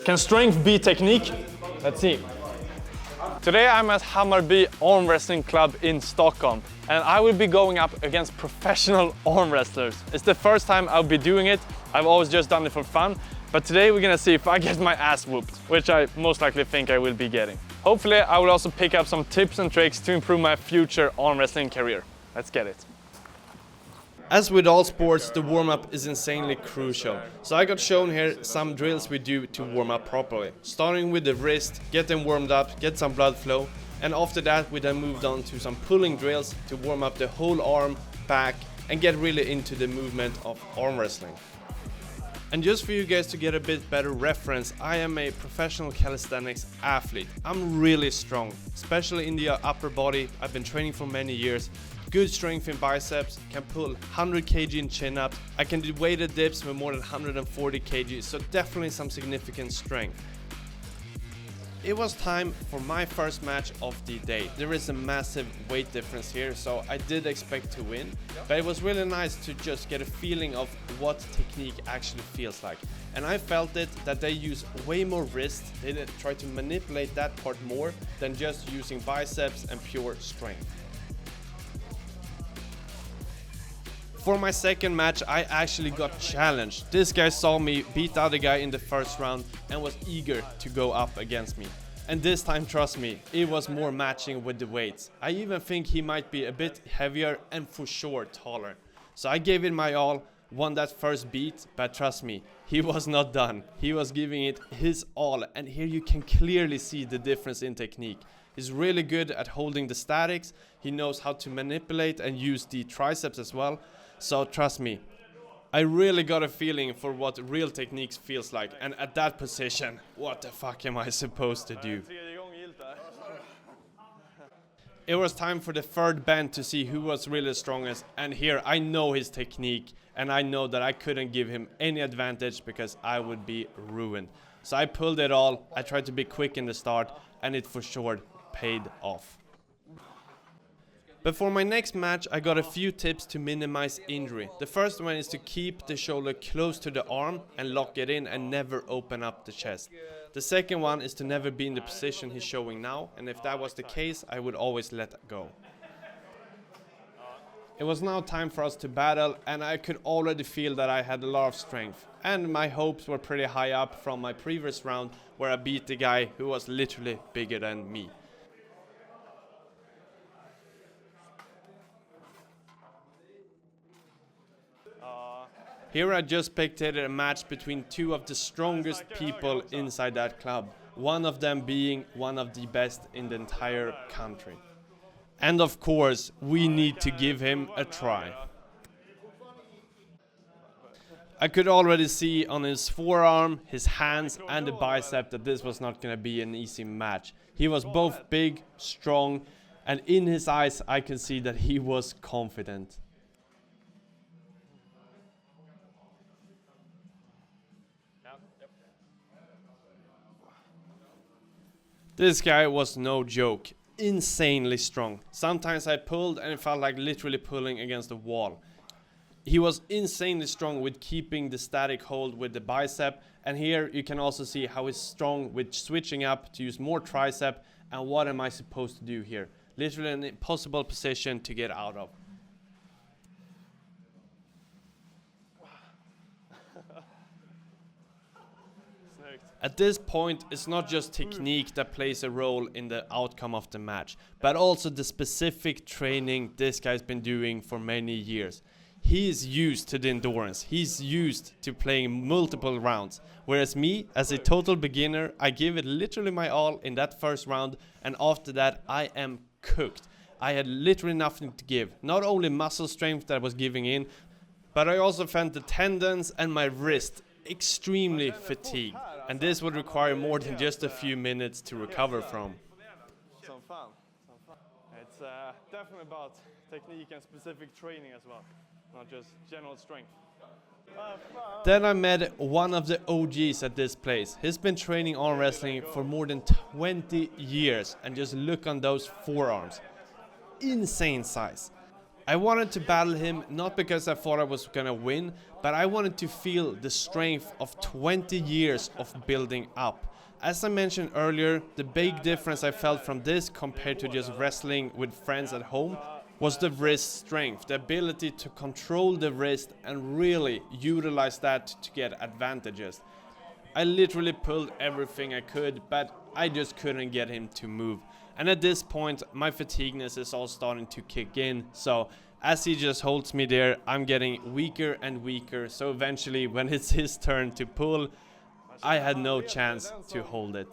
Can strength be technique? Let's see. Today I'm at Hammarby Arm Wrestling Club in Stockholm, and I will be going up against professional arm wrestlers. It's the first time I'll be doing it. I've always just done it for fun, but today we're gonna see if I get my ass whooped, which I most likely think I will be getting. Hopefully I will also pick up some tips and tricks to improve my future arm wrestling career. Let's get it. As with all sports, the warm-up is insanely crucial. So I got shown here some drills we do to warm up properly. Starting with the wrist, get them warmed up, get some blood flow. And after that we then moved on to some pulling drills to warm up the whole arm, back, and get really into the movement of arm wrestling. And just for you guys to get a bit better reference, I am a professional calisthenics athlete. I'm really strong, especially in the upper body. I've been training for many years. Good strength in biceps, can pull 100 kg in chin-ups. I can do weighted dips with more than 140 kg, so definitely some significant strength. It was time for my first match of the day. There is a massive weight difference here, so I did expect to win. But it was really nice to just get a feeling of what technique actually feels like. And I felt it that they use way more wrist. They did try to manipulate that part more than just using biceps and pure strength. For my second match, I actually got challenged. This guy saw me beat the other guy in the first round and was eager to go up against me. And this time, trust me, it was more matching with the weights. I even think he might be a bit heavier and for sure taller. So I gave it my all, won that first beat, but trust me, he was not done. He was giving it his all, and here you can clearly see the difference in technique. He's really good at holding the statics. He knows how to manipulate and use the triceps as well. So trust me, I really got a feeling for what real techniques feels like, and at that position, what the fuck am I supposed to do? It was time for the third bend to see who was really strongest, and here I know his technique, and I know that I couldn't give him any advantage because I would be ruined. So I pulled it all, I tried to be quick in the start, and it for sure paid off. But for my next match, I got a few tips to minimize injury. The first one is to keep the shoulder close to the arm and lock it in and never open up the chest. The second one is to never be in the position he's showing now, and if that was the case, I would always let go. It was now time for us to battle, and I could already feel that I had a lot of strength. And my hopes were pretty high up from my previous round, where I beat the guy who was literally bigger than me. Here I just spectated a match between two of the strongest people inside that club, one of them being one of the best in the entire country. And of course, we need to give him a try. I could already see on his forearm, his hands and the bicep that this was not going to be an easy match. He was both big, strong, and in his eyes I could see that he was confident. This guy was no joke, insanely strong. Sometimes I pulled and it felt like literally pulling against a wall. He was insanely strong with keeping the static hold with the bicep, and here you can also see how he's strong with switching up to use more tricep. And what am I supposed to do here? Literally an impossible position to get out of. At this point, it's not just technique that plays a role in the outcome of the match, but also the specific training this guy's been doing for many years. He is used to the endurance, he's used to playing multiple rounds, whereas me, as a total beginner, I give it literally my all in that first round, and after that I am cooked. I had literally nothing to give, not only muscle strength that I was giving in, but I also found the tendons and my wrist extremely fatigued, and this would require more than just a few minutes to recover from. Some fun. It's definitely about technique and specific training as well, not just general strength. Then I met one of the OGs at this place. He's been training arm wrestling for more than 20 years, and just look on those forearms. Insane size. I wanted to battle him not because I thought I was gonna win, but I wanted to feel the strength of 20 years of building up. As I mentioned earlier, the big difference I felt from this compared to just wrestling with friends at home was the wrist strength, the ability to control the wrist and really utilize that to get advantages. I literally pulled everything I could, but I just couldn't get him to move. And at this point, my fatigueness is all starting to kick in, so as he just holds me there, I'm getting weaker and weaker, so eventually when it's his turn to pull, I had no chance to hold it.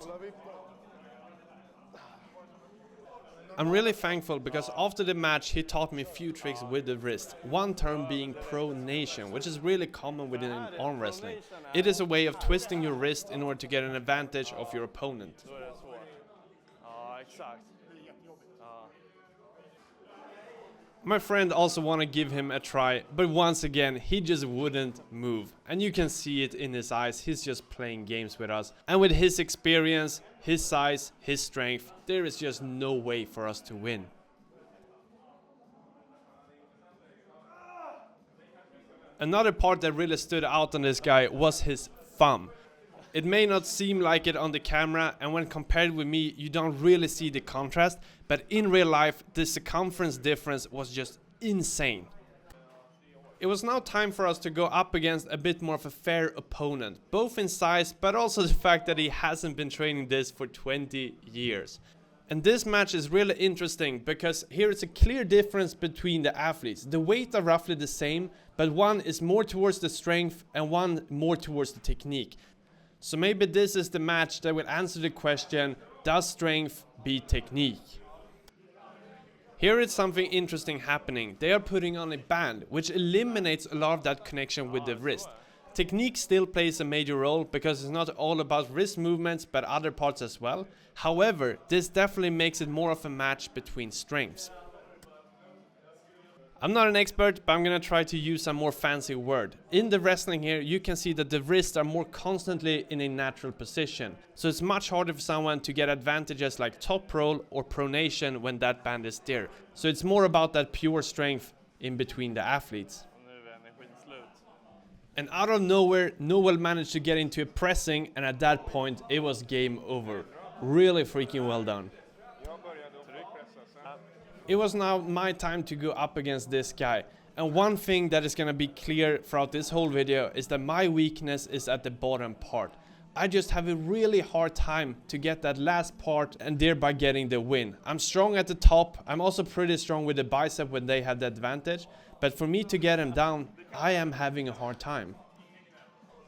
I'm really thankful because after the match he taught me a few tricks with the wrist, one term being pronation, which is really common within arm wrestling. It is a way of twisting your wrist in order to get an advantage of your opponent. My friend also wanted to give him a try, but once again he just wouldn't move. And you can see it in his eyes, he's just playing games with us. And with his experience, his size, his strength, there is just no way for us to win. Another part that really stood out on this guy was his thumb. It may not seem like it on the camera, and when compared with me you don't really see the contrast, but in real life the circumference difference was just insane. It was now time for us to go up against a bit more of a fair opponent, both in size but also the fact that he hasn't been training this for 20 years. And this match is really interesting because here is a clear difference between the athletes. The weight are roughly the same, but one is more towards the strength and one more towards the technique. So maybe this is the match that will answer the question, does strength beat technique? Here is something interesting happening. They are putting on a band, which eliminates a lot of that connection with the wrist. Technique still plays a major role because it's not all about wrist movements but other parts as well. However, this definitely makes it more of a match between strengths. I'm not an expert, but I'm gonna try to use a more fancy word. In the wrestling here, you can see that the wrists are more constantly in a natural position. So it's much harder for someone to get advantages like top roll or pronation when that band is there. So it's more about that pure strength in between the athletes. And out of nowhere, Noel managed to get into a pressing, and at that point, it was game over. Really freaking well done. It was now my time to go up against this guy. And one thing that is gonna be clear throughout this whole video is that my weakness is at the bottom part. I just have a really hard time to get that last part and thereby getting the win. I'm strong at the top, I'm also pretty strong with the bicep when they have the advantage, but for me to get him down, I am having a hard time.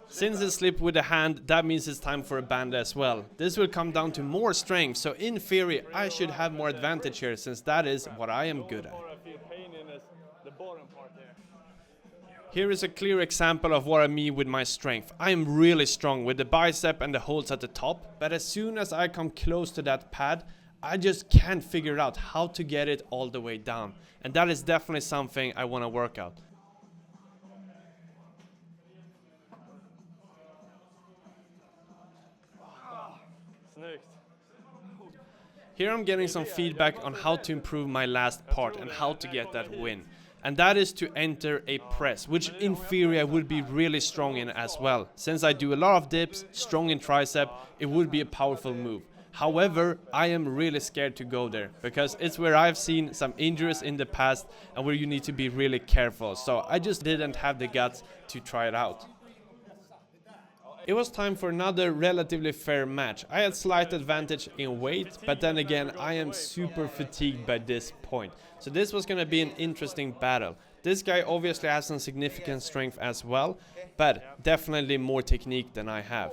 Since it slipped with the hand, that means it's time for a band as well. This will come down to more strength, so in theory I should have more advantage here since that is what I am good at. Here is a clear example of what I mean with my strength. I am really strong with the bicep and the holds at the top, but as soon as I come close to that pad, I just can't figure out how to get it all the way down. And that is definitely something I want to work out. Here I'm getting some feedback on how to improve my last part and how to get that win. And that is to enter a press, which in theory I would be really strong in as well. Since I do a lot of dips, strong in tricep, it would be a powerful move. However, I am really scared to go there because it's where I've seen some injuries in the past and where you need to be really careful. So I just didn't have the guts to try it out. It was time for another relatively fair match. I had slight advantage in weight, but then again I am super fatigued by this point. So this was gonna be an interesting battle. This guy obviously has some significant strength as well, but definitely more technique than I have.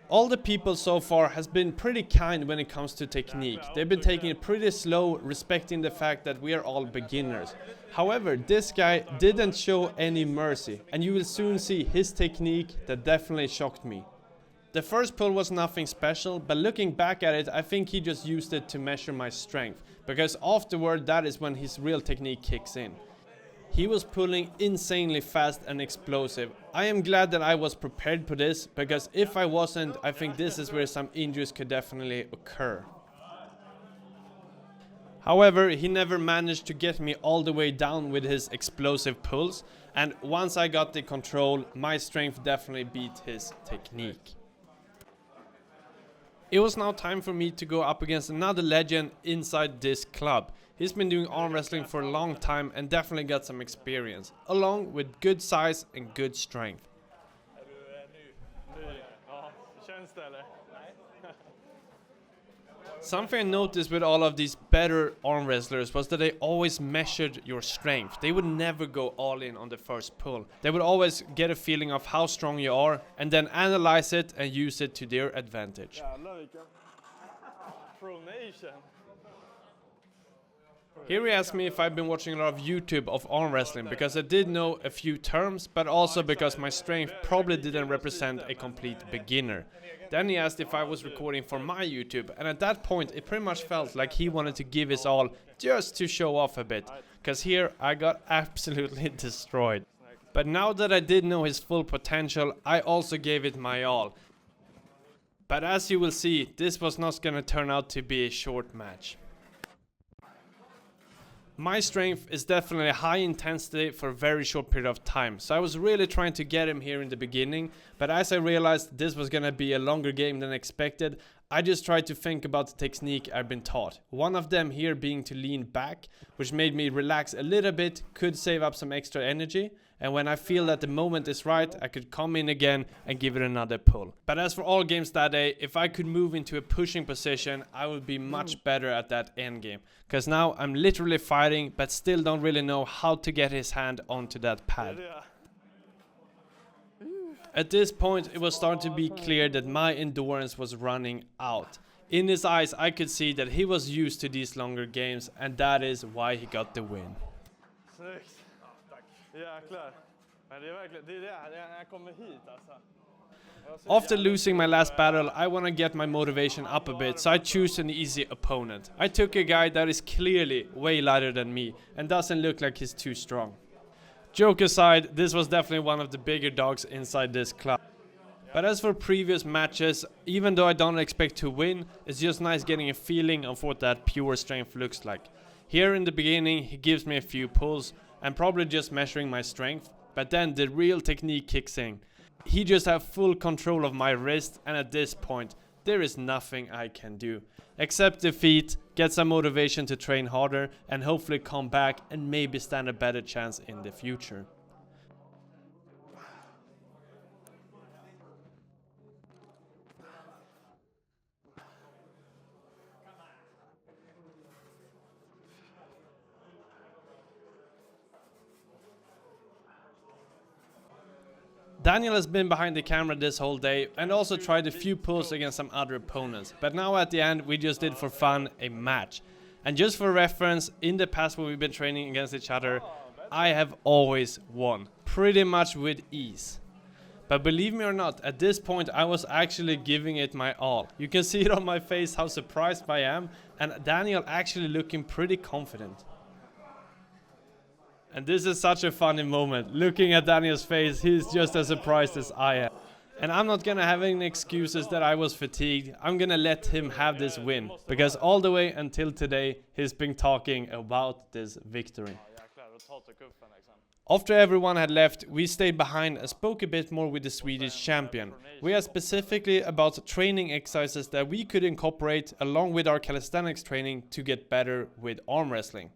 All the people so far has been pretty kind when it comes to technique. They've been taking it pretty slow, respecting the fact that we are all beginners. However, this guy didn't show any mercy, and you will soon see his technique that definitely shocked me. The first pull was nothing special, but looking back at it, I think he just used it to measure my strength, because afterward that is when his real technique kicks in. He was pulling insanely fast and explosive. I am glad that I was prepared for this, because if I wasn't, I think this is where some injuries could definitely occur. However, he never managed to get me all the way down with his explosive pulls, and once I got the control, my strength definitely beat his technique. It was now time for me to go up against another legend inside this club. He's been doing arm wrestling for a long time and definitely got some experience, along with good size and good strength. Something I noticed with all of these better arm wrestlers was that they always measured your strength. They would never go all in on the first pull. They would always get a feeling of how strong you are and then analyze it and use it to their advantage. Here he asked me if I've been watching a lot of YouTube of arm wrestling, because I did know a few terms, but also because my strength probably didn't represent a complete beginner. Then he asked if I was recording for my YouTube, and at that point it pretty much felt like he wanted to give his all just to show off a bit, because here I got absolutely destroyed. But now that I did know his full potential, I also gave it my all. But as you will see, this was not gonna turn out to be a short match. My strength is definitely high intensity for a very short period of time, so I was really trying to get him here in the beginning, but as I realized this was gonna be a longer game than expected, I just tried to think about the technique I've been taught. One of them here being to lean back, which made me relax a little bit, could save up some extra energy, and when I feel that the moment is right, I could come in again and give it another pull. But as for all games that day, if I could move into a pushing position, I would be much better at that end game. Because now I'm literally fighting, but still don't really know how to get his hand onto that pad. At this point, it was starting to be clear that my endurance was running out. In his eyes, I could see that he was used to these longer games, and that is why he got the win. After losing my last battle, I want to get my motivation up a bit, so I choose an easy opponent. I took a guy that is clearly way lighter than me and doesn't look like he's too strong. Joke aside, this was definitely one of the bigger dogs inside this club. But as for previous matches, even though I don't expect to win, it's just nice getting a feeling of what that pure strength looks like. Here in the beginning, he gives me a few pulls, and probably just measuring my strength, but then the real technique kicks in. He just has full control of my wrist, and at this point, there is nothing I can do. Except defeat, get some motivation to train harder, and hopefully come back and maybe stand a better chance in the future. Daniel has been behind the camera this whole day and also tried a few pulls against some other opponents, but now at the end we just did for fun a match. And just for reference, in the past when we've been training against each other, I have always won, pretty much with ease. But believe me or not, at this point I was actually giving it my all. You can see it on my face how surprised I am, and Daniel actually looking pretty confident. And this is such a funny moment. Looking at Daniel's face, he's just as surprised as I am. And I'm not gonna have any excuses that I was fatigued. I'm gonna let him have this win, because all the way until today, he's been talking about this victory. After everyone had left, we stayed behind and spoke a bit more with the Swedish champion. We asked specifically about training exercises that we could incorporate along with our calisthenics training to get better with arm wrestling.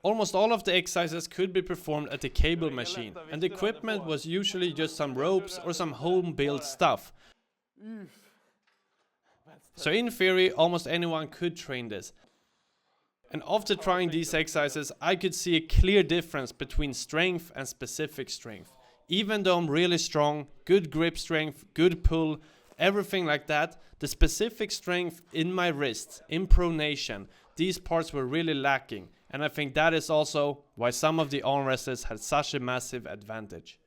Almost all of the exercises could be performed at the cable machine, and the equipment was usually just some ropes or some home-built stuff. So in theory, almost anyone could train this. And after trying these exercises, I could see a clear difference between strength and specific strength. Even though I'm really strong, good grip strength, good pull, everything like that, the specific strength in my wrists, in pronation, these parts were really lacking. And I think that is also why some of the arm wrestlers had such a massive advantage.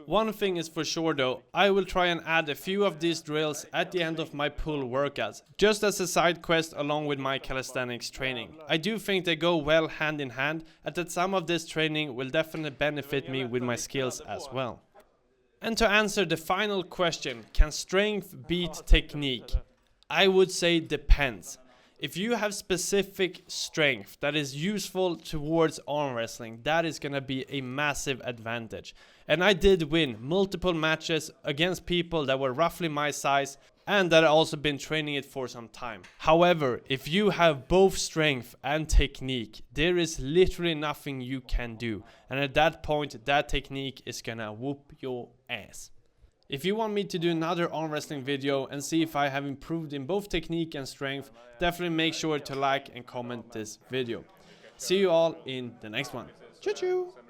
One thing is for sure though, I will try and add a few of these drills at the end of my pull workouts, just as a side quest along with my calisthenics training. I do think they go well hand in hand, and that some of this training will definitely benefit me with my skills as well. And to answer the final question, can strength beat technique? I would say depends. If you have specific strength that is useful towards arm wrestling, that is gonna be a massive advantage. And I did win multiple matches against people that were roughly my size and that I've also been training it for some time. However, if you have both strength and technique, there is literally nothing you can do. And at that point, that technique is gonna whoop your ass. If you want me to do another arm wrestling video and see if I have improved in both technique and strength, definitely make sure to like and comment this video. See you all in the next one. Choo choo!